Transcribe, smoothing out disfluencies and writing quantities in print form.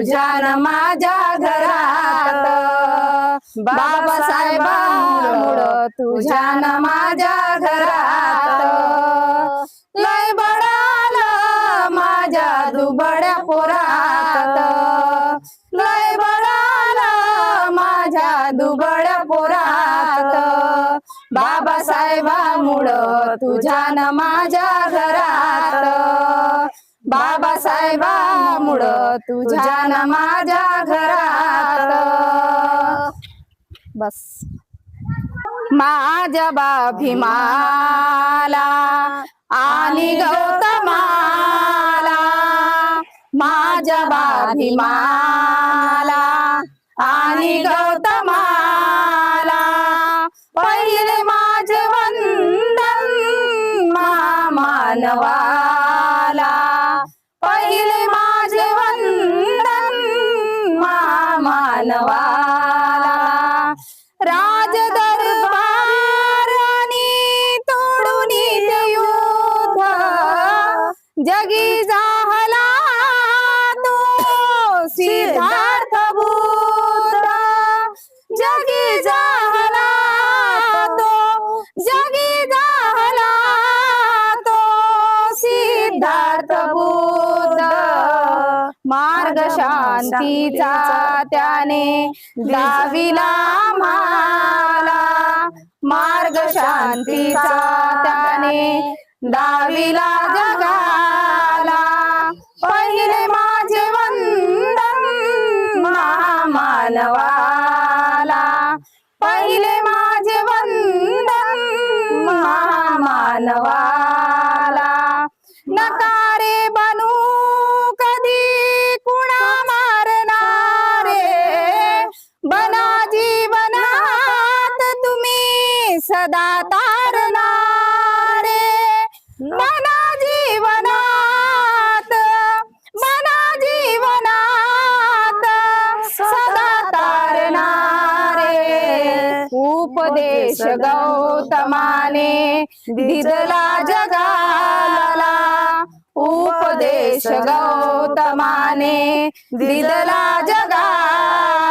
तुझ्यान माझ्या घरात बाबासाहेबांमुळं तुझ्यान माझ्या घरात लय बळालं माझ्या दुबळ्या पोरात लय बळालं माझ्या दुबळ्या पोरात बाबासाहेबांमुळं तुझ्यान माझ्या घरात बाबासाहेबांमुळं तुझ्यान माझ्या घरात बस माझ्या भीमाला आणि गौतमाला माझ्या भीमाला आणि गौतमाला पहिले माझे वंदन महामानवाला पहिले माझे वंदन महामानवाला राज दरबारानी तोडून युद्ध जगी जाहला तो सिद्धार्थ बुद्ध जगी जाहला तो जगी जाहला तो सिद्धार्थ बुद्ध मार्ग शांतीचा त्याने दाविला आम्हाला मार्ग शांतीचा त्याने दाविला जगाला पहिले माझे वंदन महामानवाला पहिले माझे वंदन महामानवाला नकारे बनू कधी कुणा मारणारे बना जीवनात तुम्ही सदा तारणारे बना जीवनात सदा तारणारे उपदेश गौतमाने दिदला जगाला उपदेश गौतमाने दिदला जगाला